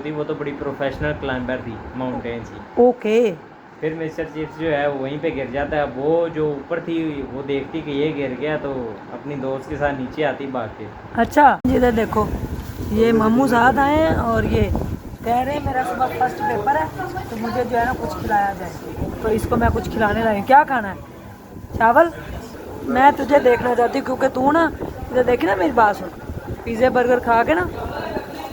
थी वो तो बड़ी प्रोफेशनल क्लाइंबर थी माउंटेन की। ओके। फिर मिस्टर चिप्स जो है वो वहीं पे गिर जाता है। वो जो ऊपर थी वो देखती कि ये गिर गया तो अपनी दोस्त के साथ नीचे आती भाग के। अच्छा इधर देखो, ये मामू साहब आए हैं और ये कह रहे हैं मेरा सुबह फर्स्ट पेपर है तो मुझे जो है ना कुछ खिलाया जाए, तो इसको मैं कुछ खिलाने लाई हूँ। क्या खाना है? चावल? मैं तुझे देखना चाहती हूँ क्योंकि तू ना इधर देखी ना, मेरी बात सुन। पिज़्ज़ा बर्गर खा के ना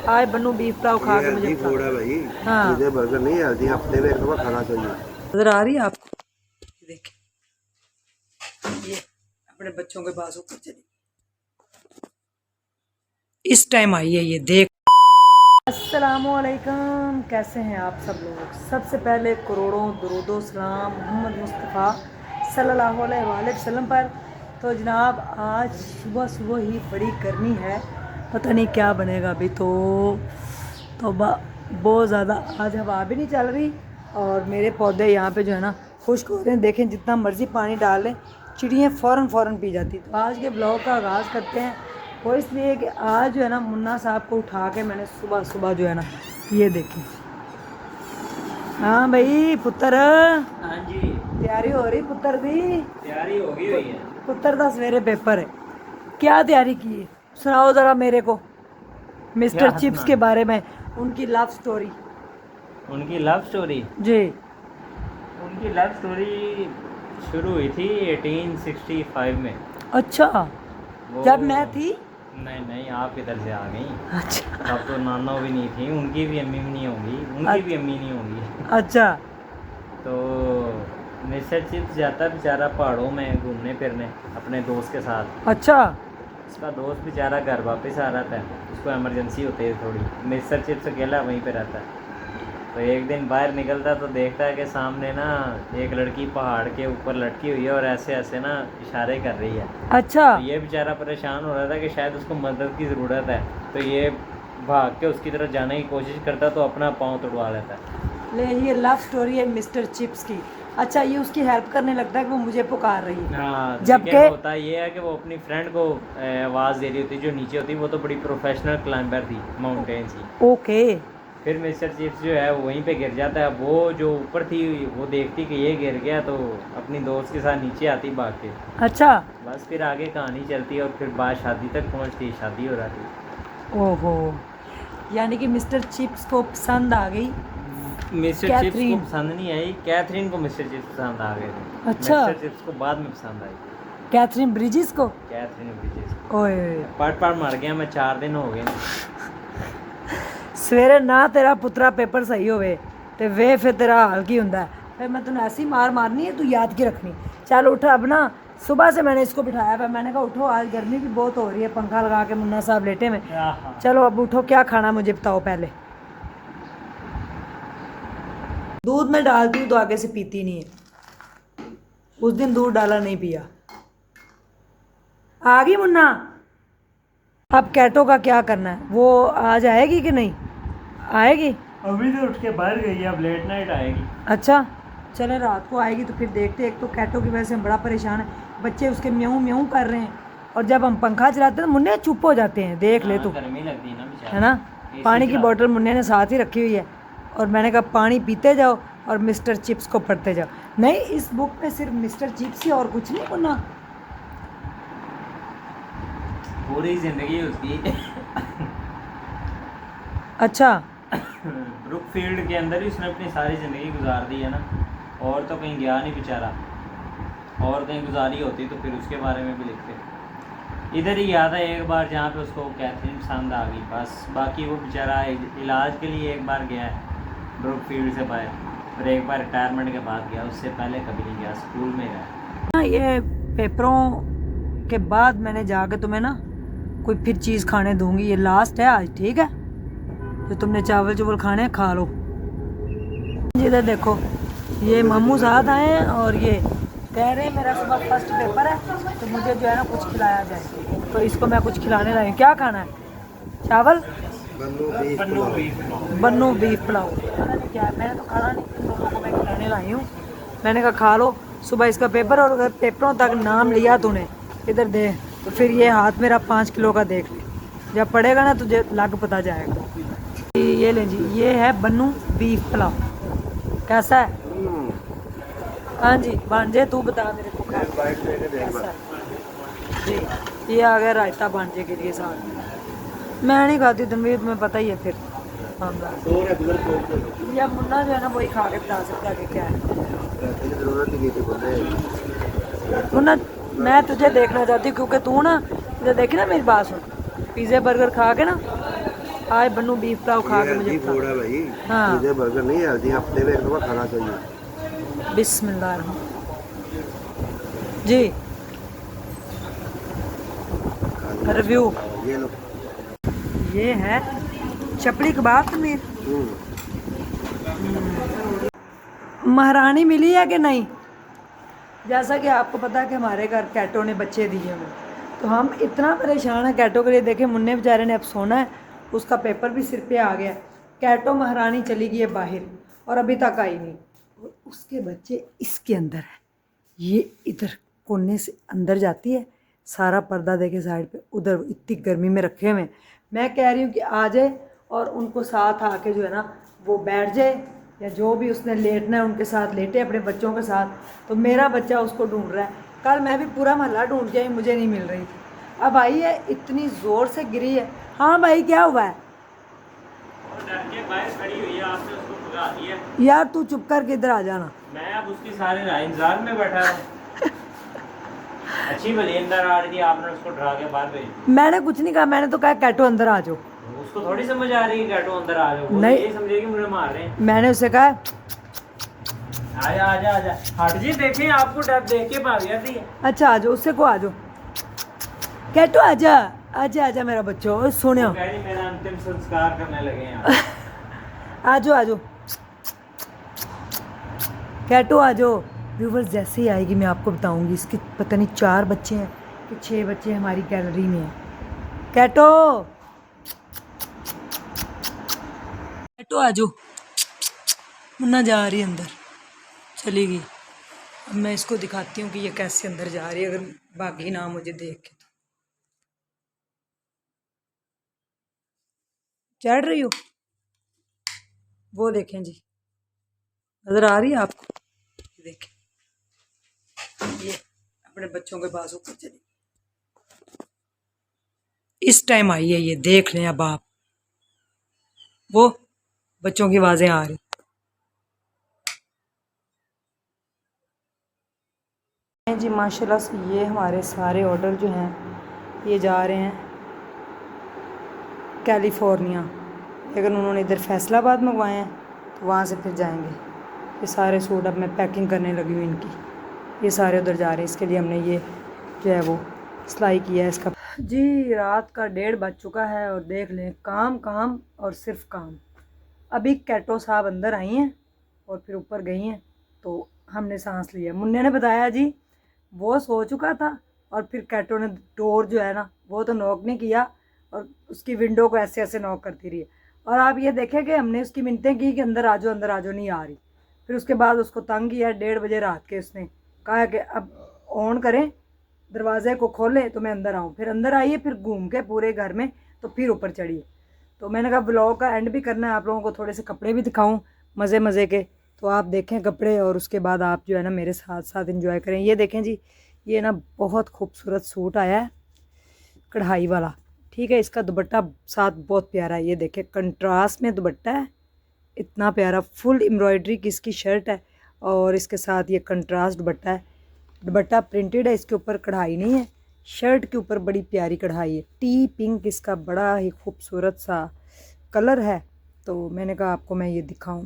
आज बनू बीफ पुलाव खा ये के मुझे हेल्दी बता। फूड है भाई। हाँ पिज़्ज़ा बर्गर नहीं हेल्दी, हफ्ते में एक दफा खाना चाहिए। नजर आ रही है आपको? देखिए ये अपने बच्चों के पास ऊपर चली, इस टाइम आई है ये देख। अस्सलामुअलैकुम, कैसे हैं आप सब लोग? सबसे पहले करोड़ों दरूदो सलाम मोहम्मद मुस्तफ़ा सल्लल्लाहु अलैहि वसल्लम पर। तो जनाब आज सुबह सुबह ही बड़ी गर्मी है, पता नहीं क्या बनेगा अभी। तो बहुत ज़्यादा आज हवा भी नहीं चल रही और मेरे पौधे यहाँ पे जो है ना खुश्क हो रहे हैं। देखें जितना मर्ज़ी पानी डाल लें चिड़ियाँ फ़ौरन पी जाती। तो आज के ब्लॉग का आगाज़ करते हैं, वो इसलिए कि आज जो है ना मुन्ना साहब को उठा के मैंने सुबह सुबह जो है ना ये देखें। हाँ भाई पुत्र, हाँ जी, तैयारी हो रही पुत्र दी? तैयारी होगी हुई है। पुत्र का सवेरे पेपर है, क्या तैयारी की है? सुनाओ ज़रा मेरे को मिस्टर क्या चिप्स के सुनाना? बारे में, उनकी लव स्टोरी। उनकी लव स्टोरी। जी। उनकी लव स्टोरी शुरू हुई थी 1865 में। अच्छा, वो जब मैं थी? नहीं नहीं, आप इधर से आ गई। अच्छा तब तो नाना भी नहीं थी, उनकी भी अम्मी भी नहीं होंगी, उनकी भी अम्मी नहीं होंगी। अच्छा तो मिस्टर चिप्स जाता बेचारा पहाड़ों में घूमने फिरने अपने दोस्त के साथ। अच्छा। उसका दोस्त बेचारा घर वापस आ रहा था, उसको इमरजेंसी होती है थोड़ी। मिस्टर चिप्स अकेला वहीं पे रहता है। तो एक दिन बाहर निकलता तो देखता है कि सामने ना एक लड़की पहाड़ के ऊपर लटकी हुई है और ऐसे ऐसे ना इशारे कर रही है। अच्छा तो ये बेचारा परेशान हो रहा था कि शायद उसको मदद की ज़रूरत है। तो ये भाग के उसकी तरफ जाने की कोशिश करता तो अपना पाँव तुड़वा लेता। ले, ये लव स्टोरी है मिस्टर चिप्स की। अच्छा, ये उसकी हेल्प करने लगता है कि वो मुझे पुकार रही है, हाँ, जबकि लेकिन होता ये है कि वो अपनी फ्रेंड को आवाज़ दे रही होती जो नीचे होती। वो तो बड़ी प्रोफेशनल क्लाइंबर थी माउंटेन की। ओके। फिर मिस्टर चिप्स जो है वो वहीं पे गिर जाता है। वो जो ऊपर थी वो देखती कि ये गिर गया तो अपनी दोस्त के साथ नीचे आती भाग के। अच्छा। बस फिर आगे कहानी चलती है और फिर बात शादी तक पहुंचती, शादी हो रही थी। ओहो, यानी कि मिस्टर चिप्स को पसंद आ गई मिस्टर चिप्स को कैथरीन। पसंद नहीं आई, कैथरीन को मिस्टर चिप्स पसंद आ गए थे। अच्छा। मिस्टर चिप्स को बाद में पसंद आई, कैथरीन ब्रिजिस को। Catherine Bridges. ओए, पढ़ मर गया मैं, 4 दिन हो गए। सवेरे ना तेरा पुत्रा पेपर सही होवे ते वे फिर तेरा हाल की हुंदा है। फिर मैं तूने ऐसी मार मारनी है, तू याद की रखनी। चल उठ अब ना, सुबह से मैंने इसको बिठाया था, मैंने कहा उठो आज गर्मी भी बहुत हो रही है, पंखा लगा के मुन्ना साहब लेटे में। चलो अब उठो, क्या खाना मुझे बताओ पहले। दूध में डालती हूँ तो आगे से पीती नहीं है, उस दिन दूध डाला नहीं पिया। आ गई मुन्ना? अब कैटो का क्या करना है, वो आज आएगी कि नहीं आएगी? अभी तो उठ के बाहर गई है, अब लेट नाइट आएगी। अच्छा चले, रात को आएगी तो फिर देखते हैं। एक तो कैटो की वजह से हम बड़ा परेशान है, बच्चे उसके म्याऊं म्याऊं कर रहे हैं और जब हम पंखा चलाते हैं तो मुन्ने चुप हो जाते हैं। देख ले तू, गर्मी लगती है ना बेचारा, है ना। पानी की बोतल मुन्ने ने साथ ही रखी हुई है और मैंने कहा पानी पीते जाओ और मिस्टर चिप्स को पढ़ते जाओ। नहीं, इस बुक में सिर्फ मिस्टर चिप्स ही और कुछ नहीं मुन्ना। पूरी जिंदगी उसकी अच्छा। ब्रुकफील्ड के अंदर ही उसने अपनी सारी ज़िंदगी गुजार दी है ना, और तो कहीं गया नहीं बेचारा। और कहीं गुजारी होती तो फिर उसके बारे में भी लिखते। इधर ही याद है एक बार जहाँ पे उसको कैथरीन पसंद आ गई, बस। बाकी वो बेचारा इलाज के लिए एक बार गया है ब्रुकफील्ड से बाहर, और एक बार रिटायरमेंट के बाद गया, उससे पहले कभी नहीं गया, स्कूल में गया। ये पेपरों के बाद मैंने जाके तुम्हें ना कोई फिर चीज़ खाने दूंगी, ये लास्ट है आज, ठीक है? जो तुमने चावल चुवल खाने हैं खा लो। इधर देखो, ये मामू साहब आए हैं और ये कह रहे हैं मेरा सुबह फर्स्ट पेपर है तो मुझे जो है ना कुछ खिलाया जाए, तो इसको मैं कुछ खिलाने लाई हूँ। क्या खाना है? चावल? बन्नू बीफ पुलाव। पता नहीं क्या है, मैंने तो खाना नहीं, इन लोगों को मैं खिलाने लाई हूँ। मैंने कहा खा लो, सुबह इसका पेपर, और अगर पेपरों तक नाम लिया तूने इधर दे तो फिर ये हाथ मेरा 5 किलो का देख ले, जब पड़ेगा ना तुझे लग पता जाएगा। ये लें जी, ये है बन्नू बीफ पुलाव। कैसा है? हाँ जी भांजे, तू बता मेरे को कैसा है? जी ये आ गया रायता भांजे के लिए साथ में। मैं नहीं खाती तनवीर, तुम्हें पता ही है फिर। हाँ या मुन्ना जो है ना वही खा के बता सकता है कि क्या है। मुन्ना मैं तुझे देखना चाहती हूँ क्योंकि तू ना, तुझे देखी ना मेरी बात सुन, पिज़्ज़ा बर्गर खा के ना आज बन्नू बीफ पुलाव खा के मुझे बता। थोड़ा भाई, हाँ पिज़्ज़ा बर्गर नहीं हेल्दी, हफ्ते में एक दफा खाना चाहिए। बिस्मिल्लाह जी। रिव्यू ये लो। ये है चपड़ी कबाब में महारानी मिली है कि नहीं। जैसा कि आपको पता है कि हमारे घर कैटो ने बच्चे दिए हुए, तो हम इतना परेशान हैं कैटो के लिए। देखें मुन्ने बेचारे ने अब सोना है, उसका पेपर भी सिर पे आ गया। कैटो महारानी चली गई है बाहर और अभी तक आई नहीं, और उसके बच्चे इसके अंदर है। ये इधर कोने से अंदर जाती है, सारा पर्दा देखे साइड पे, उधर इतनी गर्मी में रखे हुए। मैं कह रही हूँ कि आ जाए और उनको साथ आके जो है ना वो बैठ जाए, या जो भी उसने लेटना है उनके साथ लेटे अपने बच्चों के साथ। तो मेरा बच्चा उसको ढूंढ रहा है। कल मैं भी पूरा मोहल्ला ढूंढ के आई, मुझे नहीं मिल रही थी। अब आई है, इतनी ज़ोर से गिरी है। हाँ भाई क्या हुआ है? बाहर खड़ी हुई है, आपने उसको भगा दिया। यार तू चुप कर के इधर आ जाना। मैं अब उसकी सारे इंतजार में बैठा हूँ। अच्छी भली अंदर आ रही थी, आपने उसको डरा के बाहर भेज दिया। मैंने कुछ नहीं कहा, मैंने तो कहा कैटो अंदर आ जाओ। उसको थोड़ी समझ आ रही है कैटो अंदर आ जाओ, वो नहीं। ये समझेगी मुझे मार रहे हैं। मैंने उसे कहा आजा आजा आजा, हट जी, देखें आपको डर देख के भाग जाती है। अच्छा आ जाओ, उससे को आ जाओ। कैटो आजा आजा आजा मेरा बच्चो, सोने वो कह रही मेरा अंतिम संस्कार करने लगे हैं। आ जाओ आ जाओ कैटो आ जाओ। व्यूवर्स जैसे ही आएगी मैं आपको बताऊंगी। इसके पता नहीं 4 बच्चे हैं कि 6 बच्चे हमारी गैलरी में हैं। कैटो कैटो आ जाओ। मुन्ना जा रही है अंदर, चली गई। अब मैं इसको दिखाती हूँ कि ये कैसे अंदर जा रही है, अगर भागी ना मुझे देख के। तो चढ़ रही हो, वो देखें जी, नजर आ रही है आपको? देखें ये अपने बच्चों के पास ऊपर चली, इस टाइम आई है ये। देख लें अब आप, वो बच्चों की आवाजें आ रही हैं जी। माशाल्लाह से ये हमारे सारे ऑर्डर जो हैं ये जा रहे हैं कैलिफोर्निया। लेकिन उन्होंने इधर फैसलाबाद मंगवाए हैं, तो वहाँ से फिर जाएंगे। ये सारे सूट अब मैं पैकिंग करने लगी हूँ इनकी, ये सारे उधर जा रहे हैं। इसके लिए हमने ये जो है वो सिलाई किया है इसका। जी रात का 1:30 बज चुका है और देख लें काम काम और सिर्फ काम। अभी कैटो साहब अंदर आई हैं और फिर ऊपर गई हैं, तो हमने सांस लिया। मुन्ने ने बताया जी वो सो चुका था और फिर कैटो ने डोर जो है ना वो तो नॉक नहीं किया, और उसकी विंडो को ऐसे ऐसे नॉक करती रही। और आप ये देखें कि हमने उसकी मिन्नतें की कि अंदर आ जाओ नहीं आ रही। फिर उसके बाद उसको तंग किया। 1:30 बजे रात के उसने कहा कि अब ऑन करें, दरवाजे को खोले तो मैं अंदर आऊँ। फिर अंदर आइए, फिर घूम के पूरे घर में, तो फिर ऊपर चढ़िए। तो मैंने कहा ब्लॉग का एंड भी करना है, आप लोगों को थोड़े से कपड़े भी दिखाऊं मज़े मज़े के। तो आप देखें कपड़े और उसके बाद आप जो है ना मेरे साथ साथ एंजॉय करें। ये देखें जी, ये ना बहुत खूबसूरत सूट आया है कढ़ाई वाला, ठीक है। इसका दुपट्टा साथ बहुत प्यारा है, ये देखें कंट्रास्ट में दुपट्टा है, इतना प्यारा। फुल एम्ब्रॉयडरी की इसकी शर्ट है और इसके साथ ये कंट्रास्ट दुपट्टा है। दुपट्टा प्रिंटेड है, इसके ऊपर कढ़ाई नहीं है। शर्ट के ऊपर बड़ी प्यारी कढ़ाई है। टी पिंक इसका बड़ा ही खूबसूरत सा कलर है। तो मैंने कहा आपको मैं ये दिखाऊं,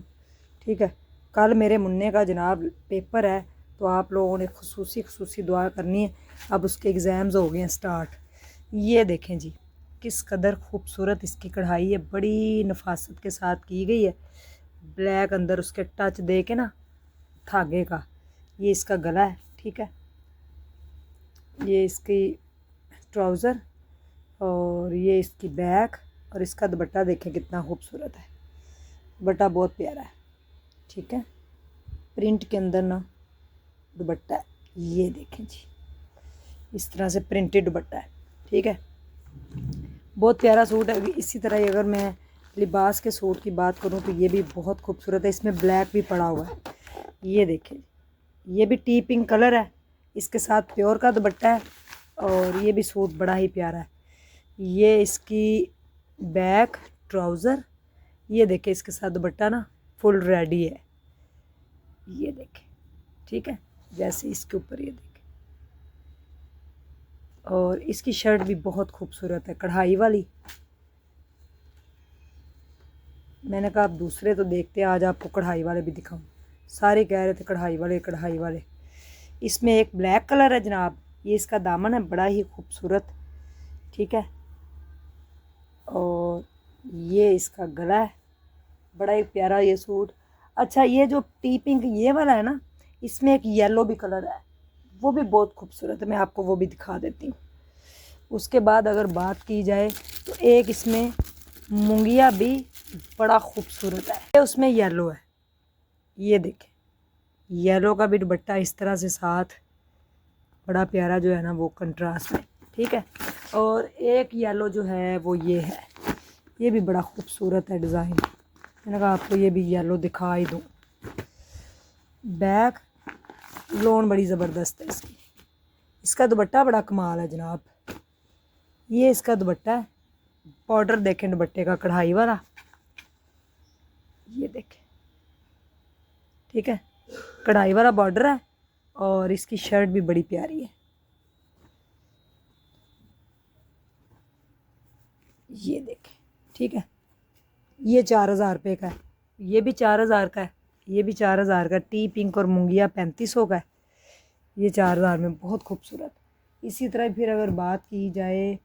ठीक है। कल मेरे मुन्ने का जनाब पेपर है, तो आप लोगों ने खुसूसी दुआ करनी है। अब उसके एग्ज़ाम्स हो गए हैं स्टार्ट। ये देखें जी किस कदर खूबसूरत इसकी कढ़ाई है, बड़ी नफासत के साथ की गई है। ब्लैक अंदर उसके टच दे के ना धागे का। ये इसका गला है, ठीक है। ये इसकी ट्राउज़र और ये इसकी बैक, और इसका दुपट्टा देखें कितना खूबसूरत है। दुपट्टा बहुत प्यारा है, ठीक है। प्रिंट के अंदर ना दुपट्टा है, ये देखें जी इस तरह से प्रिंटेड दुपट्टा है, ठीक है। बहुत प्यारा सूट है। इसी तरह अगर मैं लिबास के सूट की बात करूं तो ये भी बहुत खूबसूरत है, इसमें ब्लैक भी पड़ा हुआ है। ये देखें, ये भी टी पिंक कलर है, इसके साथ प्योर का दुपट्टा है और ये भी सूट बड़ा ही प्यारा है। ये इसकी बैक ट्राउज़र, ये देखें इसके साथ दुपट्टा ना फुल रेडी है। ये देखें, ठीक है, जैसे इसके ऊपर ये देखें। और इसकी शर्ट भी बहुत खूबसूरत है, कढ़ाई वाली। मैंने कहा आप दूसरे तो देखते हैं, आज आपको कढ़ाई वाले भी दिखाऊं। सारे कह रहे थे कढ़ाई वाले कढ़ाई वाले। इसमें एक ब्लैक कलर है जनाब, ये इसका दामन है, बड़ा ही खूबसूरत, ठीक है। और ये इसका गला है, बड़ा ही प्यारा ये सूट। अच्छा, ये जो टी पिंक ये वाला है ना, इसमें एक येलो भी कलर है, वो भी बहुत खूबसूरत है, मैं आपको वो भी दिखा देती हूँ। उसके बाद अगर बात की जाए तो एक इसमें मुंगिया भी बड़ा खूबसूरत है, ये उसमें येलो है। ये देखें, येलो का भी दुपट्टा इस तरह से साथ, बड़ा प्यारा जो है ना वो कंट्रास्ट में, ठीक है। और एक येलो जो है वो ये है, ये भी बड़ा खूबसूरत है डिज़ाइन। मैंने कहा आपको ये भी येलो दिखा ही दूँ। बैक लोन बड़ी ज़बरदस्त है इसकी। इसका दुपट्टा बड़ा कमाल है जनाब, ये इसका दुपट्टा है। बॉर्डर देखें दुपट्टे का, कढ़ाई वाला, ये देखें, ठीक है, कढ़ाई वाला बॉर्डर है। और इसकी शर्ट भी बड़ी प्यारी है, ये देखें, ठीक है। ये 4000 रुपये का है, ये भी 4000 का है, ये भी 4000 का। टी पिंक और मुंगिया 3500 का है, ये 4000 में बहुत खूबसूरत। इसी तरह फिर अगर बात की जाए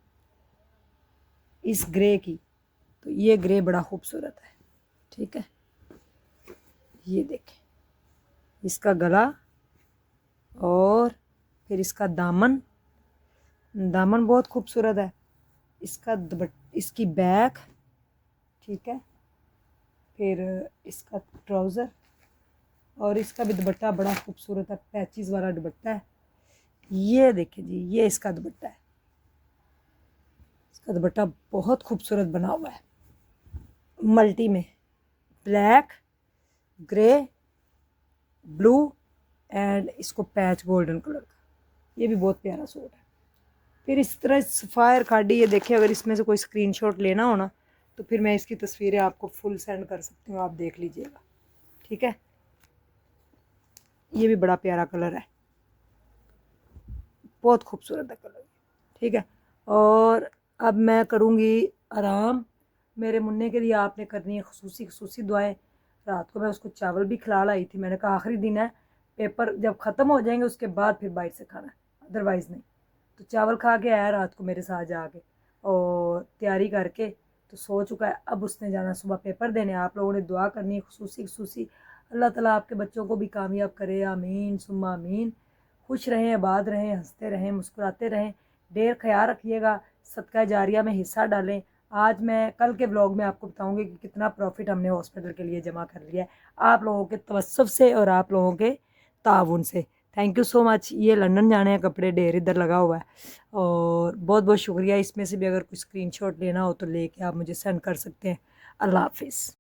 इस ग्रे की, तो ये ग्रे बड़ा खूबसूरत है, ठीक है। ये देखें, इसका गला और फिर इसका दामन, दामन बहुत खूबसूरत है। इसका इसकी बैक, ठीक है, फिर इसका ट्राउज़र और इसका भी दुपट्टा बड़ा खूबसूरत है, पैचेस वाला दुपट्टा है। ये देखिए जी, ये इसका दुपट्टा है, इसका दुपट्टा बहुत खूबसूरत बना हुआ है, मल्टी में ब्लैक, ग्रे, ब्लू एंड इसको पैच गोल्डन कलर का। ये भी बहुत प्यारा सूट है। फिर इस तरह सफ़ायर खाडी, ये देखिए, अगर इसमें से कोई स्क्रीनशॉट लेना हो ना तो फिर मैं इसकी तस्वीरें आपको फुल सेंड कर सकती हूँ, आप देख लीजिएगा, ठीक है। ये भी बड़ा प्यारा कलर है, बहुत खूबसूरत है कलर, ठीक है। और अब मैं करूँगी आराम। मेरे मुन्ने के लिए आपने करनी है खसूसी दुआएं। रात को मैं उसको चावल भी खिला लाई थी, मैंने कहा आखिरी दिन है, पेपर जब ख़त्म हो जाएंगे उसके बाद फिर बाहर से खाना है, अदरवाइज़ नहीं। तो चावल खा के आया रात को मेरे साथ जाके और तैयारी करके तो सो चुका है। अब उसने जाना सुबह पेपर देने। आप लोगों ने दुआ करनी है खसूसी। अल्लाह ताला आपके बच्चों को भी कामयाब करे, आमीन सुम्मा आमीन। खुश रहें, आबाद रहें, हंसते रहें, मुस्कुराते रहें। ढेर ख्याल रखिएगा, सदका जारिया में हिस्सा डालें। आज मैं कल के व्लॉग में आपको बताऊंगी कि कितना प्रॉफिट हमने हॉस्पिटल के लिए जमा कर लिया है, आप लोगों के तवस्सुफ से और आप लोगों के ताउन से। Thank you so much. ये लंदन जाने हैं कपड़े, ढेर इधर लगा हुआ है और बहुत बहुत शुक्रिया। इसमें से भी अगर कोई स्क्रीनशॉट लेना हो तो लेके आप मुझे सेंड कर सकते हैं। अल्लाह हाफिज़।